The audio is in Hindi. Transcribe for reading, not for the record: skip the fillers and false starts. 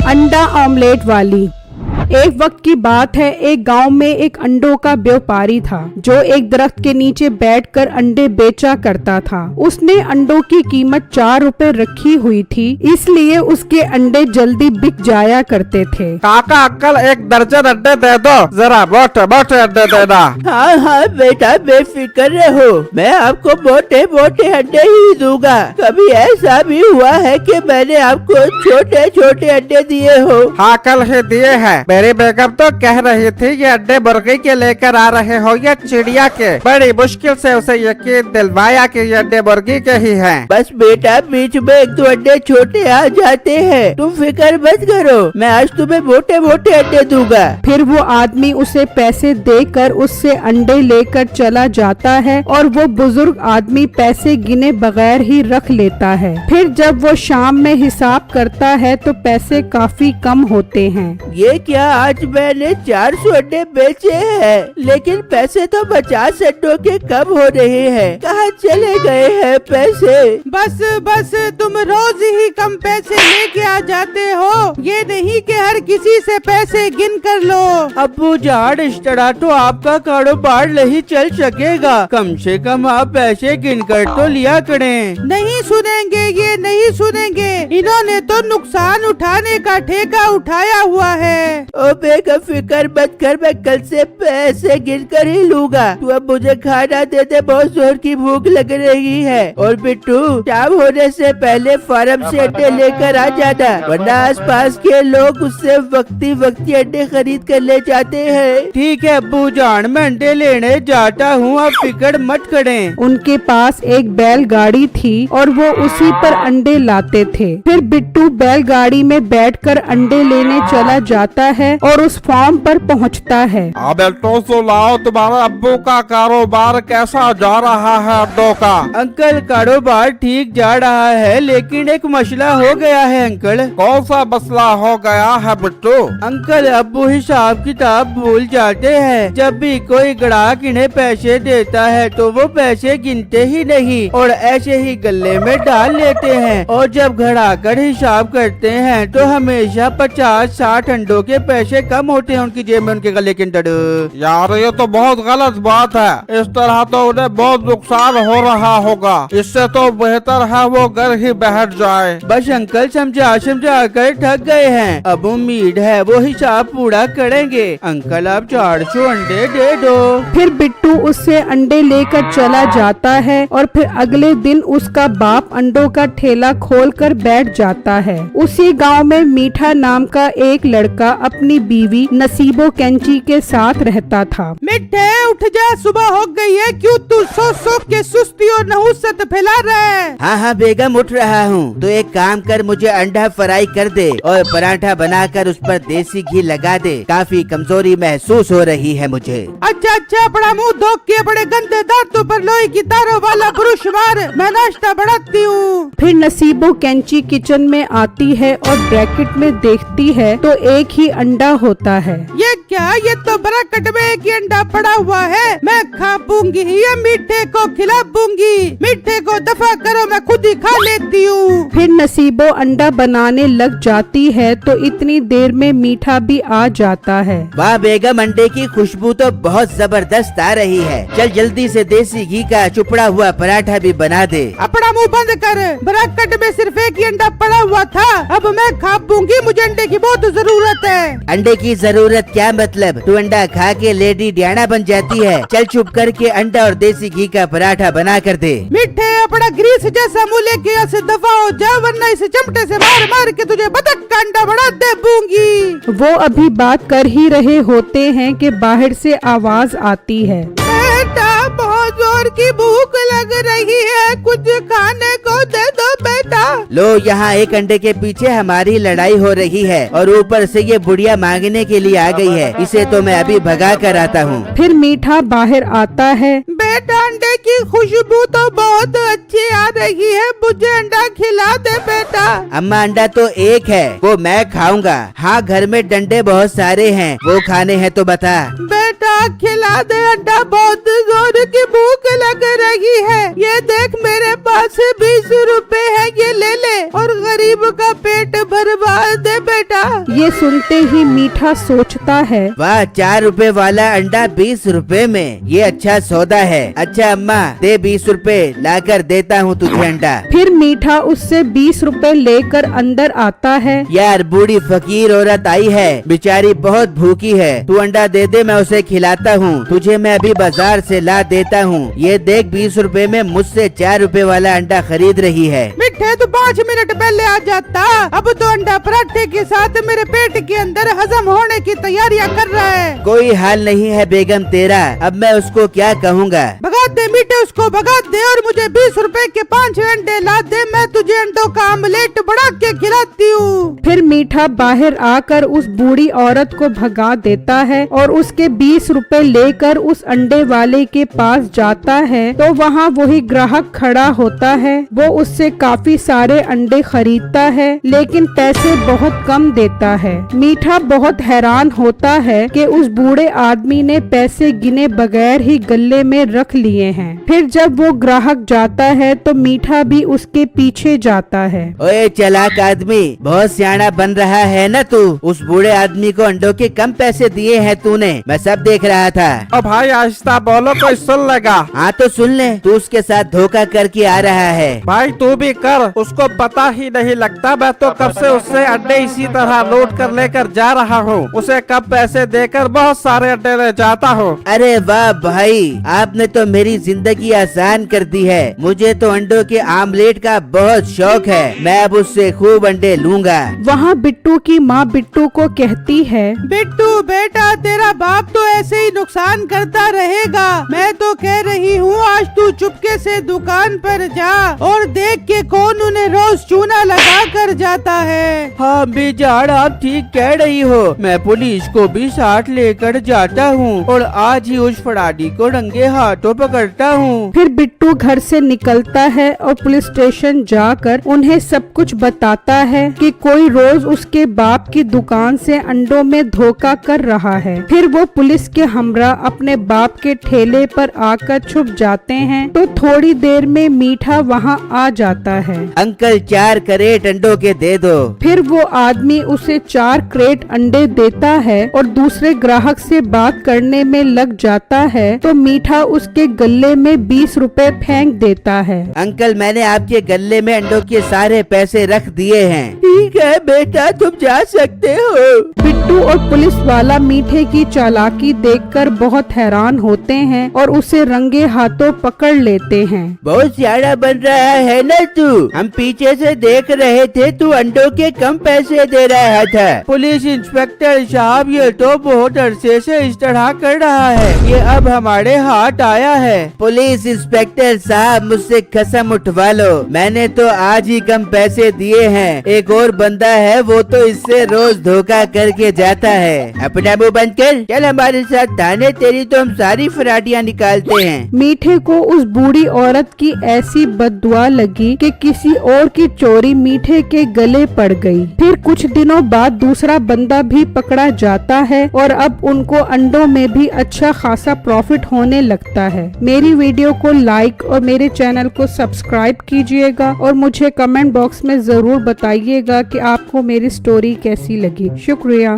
अंडा ऑमलेट वाली। एक वक्त की बात है, एक गांव में एक अंडों का व्यापारी था जो एक दरख्त के नीचे बैठकर अंडे बेचा करता था। उसने अंडों की कीमत 4 रुपए रखी हुई थी, इसलिए उसके अंडे जल्दी बिक जाया करते थे। काका अंकल 1 दर्जन अंडे दे दो, जरा मोटे मोटे अंडे देना। हाँ हाँ बेटा, बेफिक्र रहो, मैं आपको मोटे मोटे अंडे ही दूंगा। कभी ऐसा भी हुआ है कि मैंने आपको छोटे छोटे अंडे दिए हो? हाँ कल ही दिए हैं। मेरी बेगम तो कह रही थी ये अंडे मुर्गी के लेकर आ रहे हो या चिड़िया के। बड़ी मुश्किल से उसे यकीन दिलवाया कि ये अंडे मुर्गी के ही हैं। बस बेटा, बीच में 1-2 अंडे छोटे आ जाते हैं, तुम फिक्र मत करो, मैं आज तुम्हें मोटे मोटे अंडे दूंगा। फिर वो आदमी उसे पैसे देकर उससे अंडे लेकर चला जाता है और वो बुजुर्ग आदमी पैसे गिने बगैर ही रख लेता है। फिर जब वो शाम में हिसाब करता है तो पैसे काफी कम होते हैं। ये क्या, आज मैंने 400 अंडे बेचे हैं, लेकिन पैसे तो 50 अंडों के कम हो रहे हैं। कहाँ चले गए हैं पैसे? बस बस, तुम रोज ही कम पैसे लेके आ जाते हो, ये नहीं कि हर किसी से पैसे गिन कर लो। अब्बू जान, इस तरह तो आपका कारोबार नहीं चल सकेगा, कम से कम आप पैसे गिन कर तो लिया करें। नहीं सुनेंगे, ये नहीं सुनेंगे, इन्होंने तो नुकसान उठाने का ठेका उठाया हुआ है। ओ बेगम, फिक्र मत कर, मैं कल से पैसे गिन कर ही लूंगा। तू अब मुझे खाना दे दे, बहुत जोर की भूख लग रही है। और बिट्टू, शाम होने से पहले फार्म से अंडे लेकर आ जाना, वरना आसपास के लोग उससे वक्ती अंडे खरीद कर ले जाते हैं। ठीक है अब्बू जान, मैं अंडे लेने जाता हूँ, आप फिक्र मत करें। उनके पास एक बैलगाड़ी थी और वो उसी पर अंडे लाते थे। फिर बिट्टू बैलगाड़ी में बैठकर अंडे लेने चला जाता है और उस फार्म पर पहुंचता है। अब तो सुनाओ, तुम्हारे अब्बू का कारोबार कैसा जा रहा है अंडों का? अंकल, कारोबार ठीक जा रहा है, लेकिन एक मसला हो गया है अंकल। कौन सा मसला हो गया है बिट्टू? अंकल, अब्बू हिसाब किताब भूल जाते हैं। जब भी कोई ग्राहक इन्हें पैसे देता है तो वो पैसे गिनते ही नहीं और ऐसे ही गले में डाल लेते हैं, और जब घड़ाकर हिसाब करते हैं तो हमेशा 50-60 अंडों के पैसे कम होते हैं उनकी जेब में, उनके गले के अंदर। यार ये तो बहुत गलत बात है, इस तरह तो उन्हें बहुत नुकसान हो रहा होगा। इससे तो बेहतर है वो घर ही बैठ जाए। बस अंकल, समझा कर थक गए हैं, अब उम्मीद है वो हिसाब पूरा करेंगे। अंकल, आप 400 अंडे दे दो। फिर बिट्टू उससे अंडे लेकर चला जाता है और फिर अगले दिन उसका बाप अंडों का ठेला खोलकर बैठ जाता है। उसी गांव में मीठा नाम का एक लड़का अपनी बीवी नसीबो कैंची के साथ रहता था। मिठे, उठ जा, सुबह हो गई है, क्यों तू सो के सुस्ती और नहुसत फैला रहा है? हाँ हाँ बेगम, उठ रहा हूँ। तो एक काम कर, मुझे अंडा फ्राई कर दे और पराठा बनाकर उस पर देसी घी लगा दे, काफी कमजोरी महसूस हो रही है मुझे। अच्छा अच्छा, बड़ा मुंह धो के बड़े गंदे दांतों पर लोहे की तारों वाला ब्रश मार, मैं नाश्ता बढ़ाती हूँ। फिर नसीबो कैंची किचन में आती है और ब्रैकेट में देखती है तो एक ही अंडा होता है। ये क्या, ये तो ब्रैकेट में एक ही अंडा पड़ा हुआ है, मैं खा पूंगी, ये मीठे को खिला पूंगी। मीठे को दफा करो, मैं खुद ही खा लेती हूँ। फिर नसीबो अंडा बनाने लग जाती है तो इतनी देर में मीठा भी आ जाता है। वाह बेगम, अंडे की खुशबू तो बहुत जबरदस्त आ रही है। चल जल्दी से देसी घी का चुपड़ा हुआ पराठा भी बना दे। अपना मुंह बंद कर, ब्रैकेट में सिर्फ एक ही अंडा पड़ा हुआ था, अब मैं खा पूंगी, मुझे अंडे की बहुत जरूरत है। अंडे की जरूरत क्या मतलब, तू अंडा खा के लेडी डियाना बन जाती है। चल चुप करके अंडा और देसी घी का पराठा बना कर दे। मिठे, अपना ग्रीस जैसा मुँह लेके यहाँ से दफा हो जा, वरना इसे चमटे से मार मार के तुझे बतख का अंडा बना दे दूंगी। वो अभी बात कर ही रहे होते हैं कि बाहर से आवाज आती है। बेटा, बहुत जोर की भूख लग रही है, कुछ खाने को दे दो बेटा। लो, यहाँ एक अंडे के पीछे हमारी लड़ाई हो रही है और ऊपर से ये बुढ़िया मांगने के लिए आ गई है, इसे तो मैं अभी भगा कर आता हूँ। फिर मीठा बाहर आता है। बेटा, अंडे की खुशबू तो बहुत अच्छी आ रही है, मुझे अंडा खिला दे बेटा। अम्मा, अंडा तो एक है, वो मैं खाऊंगा। हाँ, घर में डंडे बहुत सारे हैं, वो खाने हैं तो बता। बेटा, खिला दे अंडा, बहुत जोर की भूख लग रही है, ये देख मेरे पास 20 रुपए है, ये ले ले और गरीब का पेट भरवा दे बेटा। ये सुनते ही मीठा सोचता है, वाह, 4 रुपए वाला अंडा 20 रुपए में, ये अच्छा सौदा है। अच्छा अम्मा, दे 20 रुपए, लाकर देता हूँ तुझे अंडा। फिर मीठा उससे 20 रुपए लेकर अंदर आता है। यार, बूढ़ी फकीर औरत आई है, बेचारी बहुत भूखी है, तू अंडा दे दे, मैं उसे खिलाता हूँ। तुझे मैं अभी बाजार से ला देता हूँ। ये देख 20 रुपए में मुझसे 4 रुपए वाला अंडा खरीद रही है। मिठे तो 5 मिनट पहले आ जाता, अब तो अंडा पराठे के साथ मेरे पेट के अंदर हजम होने की तैयारियां कर रहा है। कोई हाल नहीं है बेगम तेरा, अब मैं उसको क्या कहूँगा। भगा दे मीठे, उसको भगा दे और मुझे 20 रुपए के 5 अंडे ला दे, मैं तुझे अंडों का आमलेट बना के खिलाती हूँ। फिर मीठा बाहर आकर उस बूढ़ी औरत को भगा देता है और उसके 20 रुपए लेकर उस अंडे वाले के पास जाता है तो वहाँ वही ग्राहक खड़ा होता है। वो उससे काफी सारे अंडे खरीदता है लेकिन पैसे बहुत कम देता है। मीठा बहुत हैरान होता है कि उस बूढ़े आदमी ने पैसे गिने बगैर ही गले में रख लिए हैं। फिर जब वो ग्राहक जाता है तो मीठा भी उसके पीछे जाता है। ओए चालाक आदमी, बहुत सियाना बन रहा है ना तू। उस बूढ़े आदमी को अंडों के कम पैसे दिए हैं तूने, मैं सब देख रहा था। ओ भाई आहिस्ता बोलो, कोई सुन लेगा। हाँ तो सुन ले, तू उसके साथ धोखा करके आ रहा है। भाई तू भी कर, उसको पता ही नहीं लगता। मैं तो कब से उससे अंडे इसी तरह लोड कर लेकर जा रहा हूँ। उसे कब पैसे देकर बहुत सारे अंडे ले जाता हूँ। अरे वाह भाई, आपने तो मेरी जिंदगी आसान कर दी है। मुझे तो अंडों के आमलेट का बहुत शौक है, मैं अब उससे खूब अंडे लूंगा। वहाँ बिट्टू की माँ बिट्टू को कहती है, बिट्टू बेटा, तेरा बाप तो ऐसे ही नुकसान करता रहेगा। मैं तो कह रही हूँ आज तू चुपके से दुकान पर जा और देख के कौन उन्हें रोज चूना लगा कर जाता है। हाँ बेजान, आप ठीक कह रही हो। मैं पुलिस को भी साथ लेकर जाता हूँ और आज ही उस फराडी को रंगे हाथों पकड़ता हूँ। फिर बिट्टू घर से निकलता है और पुलिस स्टेशन जाकर उन्हें सब कुछ बताता है कि कोई रोज उसके बाप की दुकान से अंडों में धोखा कर रहा है। फिर वो पुलिस के हमरा अपने बाप के ठेले पर आकर छुप जाते हैं तो थोड़ी देर में मीठा वहाँ आ जाता है। अंकल 4 क्रेट अंडों के दे दो। फिर वो आदमी उसे 4 क्रेट अंडे देता है और दूसरे ग्राहक से बात करने में लग जाता है तो मीठा उसके गले में 20 रुपए फेंक देता है। अंकल, मैंने आपके गले में अंडों के सारे पैसे रख दिए हैं। ठीक है बेटा, तुम जा सकते हो। बिट्टू और पुलिस वाला मीठे की चालाकी देखकर बहुत हैरान होते हैं और उसे रंगे हाथों पकड़ लेते हैं। बहुत सियाना बन रहा है ना तू। हम पीछे से देख रहे थे, तू अंडों के कम पैसे दे रहा था। पुलिस इंस्पेक्टर साहब, ये तो बहुत अरसे से इस तरह कर रहा है, ये अब हमारे हाथ आया है। पुलिस इंस्पेक्टर साहब, मुझसे कसम उठवा लो, मैंने तो आज ही कम पैसे दिए हैं। एक और बंदा है, वो तो इससे रोज धोखा करके जाता है। अपना मुंह बंद कर, चल हमारे साथ थाने, तेरी तो हम सारी फराडियाँ निकालते हैं। मीठे को उस बूढ़ी औरत की ऐसी बद्दुआ लगी कि किसी और की चोरी मीठे के गले पड़ गई। फिर कुछ दिनों बाद दूसरा बंदा भी पकड़ा जाता है और अब उनको अंडों में भी अच्छा खासा प्रॉफिट होने लगता है। मेरी वीडियो को लाइक और मेरे चैनल को सब्सक्राइब कीजिएगा और मुझे कमेंट बॉक्स में जरूर बताइएगा कि आपको मेरी स्टोरी कैसी लगी। शुक्रिया।